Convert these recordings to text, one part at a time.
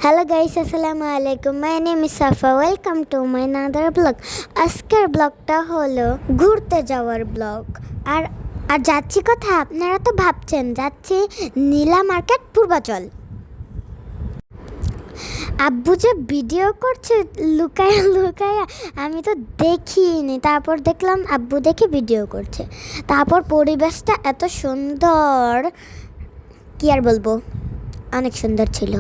Hello guys, assalamu alaikum. My name is Safa. Welcome to my another blog. আজকের ব্লগটা হলো ঘুরতে যাওয়ার ব্লগ। আর আর যাচ্ছি কোথায় আপনারা তো ভাবছেন, যাচ্ছি নীলা মার্কেট পূর্বাচল। আব্বু যে ভিডিও করছে লুকায়া লুকায়া, আমি তো দেখিনি। তারপর দেখলাম আব্বু দেখে ভিডিও করছে। তারপর পরিবেশটা এত সুন্দর, কি আর বলবো, অনেক সুন্দর ছিল।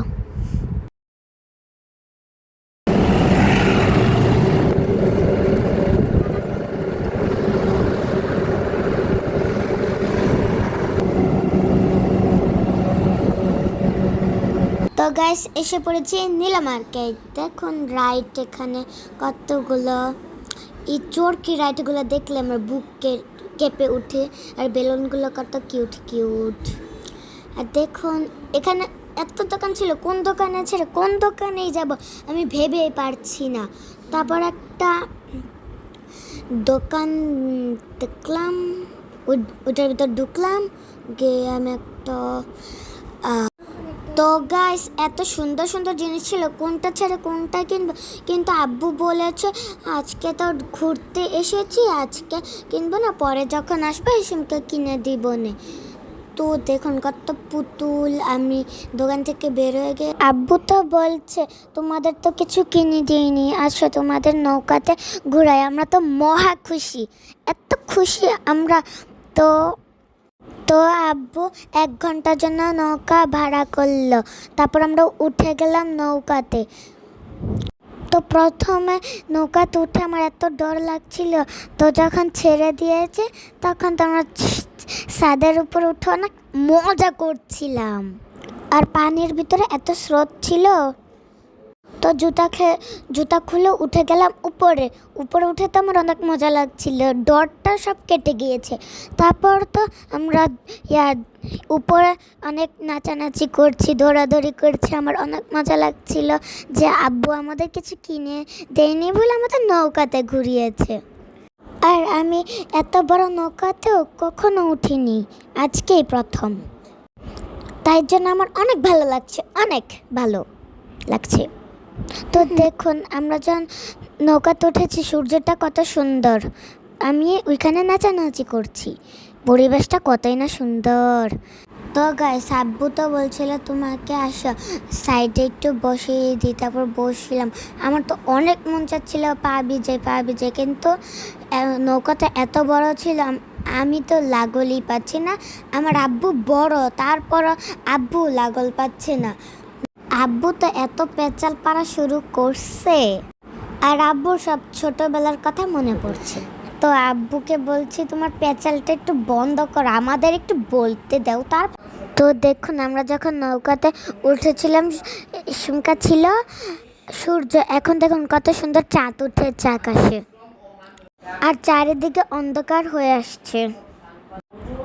তো গাইস, এসে পড়েছি নীলা মার্কেট। দেখুন রাইট, এখানে কতগুলো এই চোরকি রাইটগুলো দেখলে আমার বুক কেঁপে উঠে। আর বেলুনগুলো কত কিউট কিউট। আর দেখুন এখানে এত দোকান ছিল, কোন দোকানে ছেড়ে কোন দোকানেই যাব আমি ভেবেই পারছি না। তারপর একটা দোকান দেখলাম, ওটার ভিতর ঢুকলাম, গিয়ে আমি একটা তো গাইস এত সুন্দর সুন্দর জিনিস ছিল, কোনটা ছেড়ে কোনটা কিনবো। কিন্তু আব্বু বলেছে আজকে তো ঘুরতে এসেছি, আজকে কিনবো না, পরে যখন আসবে সেমকে কিনে দিব না। তো দেখুন কত পুতুল। আমি দোকান থেকে বের হয়ে গিয়ে আব্বু তো বলছে তোমাদের তো কিছু কিনে দিইনি, আসো তোমাদের নৌকাতে ঘুরাই। আমরা তো মহা খুশি, এত খুশি আমরা। তো তো আব্বু 1 ঘন্টার জন্য নৌকা ভাড়া করলো। তারপর আমরা উঠে গেলাম নৌকাতে। তো প্রথমে নৌকাতে উঠে আমার এত ডর লাগছিল, তো যখন ছেড়ে দিয়েছে তখন তো আমরা ছাদের উপর উঠে অনেক মজা করছিলাম। আর পানির ভিতরে এত স্রোত ছিল, তো জুতা খুলে উঠে গেলাম উপরে। উঠে তো আমার অনেক মজা লাগছিল, ডরটা সব কেটে গিয়েছে। তারপর তো আমরা উপরে অনেক নাচানাচি করছি, দৌড়াদৌড়ি করছি। আমার অনেক মজা লাগছিল যে আব্বু আমাদের কিছু কিনে দেয়নি বলে আমাদের নৌকাতে ঘুরিয়েছে। আর আমি এত বড় নৌকাতেও কখনো উঠিনি, আজকেই প্রথম। তাই জন্য আমার অনেক ভালো লাগছে, অনেক ভালো লাগছে। তো দেখুন আমরা যখন নৌকাতে উঠেছি, সূর্যটা কত সুন্দর, আমি ওইখানে নাচানাচি করছি, পরিবেশটা কতই না সুন্দর। তো গাইস আব্বু তো বলছিল তোমাকে আসো সাইডে একটু বসিয়ে দিই। তারপর বসছিলাম, আমার তো অনেক মন চাচ্ছিল পা ভিজে, কিন্তু নৌকাটা এত বড় ছিল আমি তো লাগলই পাচ্ছি না। আমার আব্বু বড়, তারপরও আব্বু লাগল পাচ্ছে না। আব্বু তো এত পেঁচাল পাড়া শুরু করছে, আর আব্বুর সব ছোটবেলার কথা মনে পড়ছে। তো আব্বুকে বলছি তোমার পেঁচালটা একটু বন্ধ করো, আমাদের একটু বলতে দাও। তো দেখুন আমরা যখন নৌকাতে উঠেছিলাম সংখ্যা ছিল সূর্য, এখন দেখুন কত সুন্দর চাঁদ উঠেছে আকাশে, আর চারিদিকে অন্ধকার হয়ে আসছে।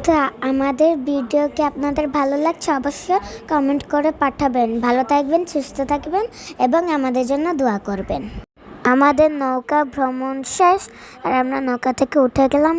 তো আমাদের ভিডিওকে আপনাদের ভালো লাগছে অবশ্যই কমেন্ট করে পাঠাবেন। ভালো থাকবেন, সুস্থ থাকবেন এবং আমাদের জন্য দোয়া করবেন। আমাদের নৌকা ভ্রমণ শেষ, আর আমরা নৌকা থেকে উঠে গেলাম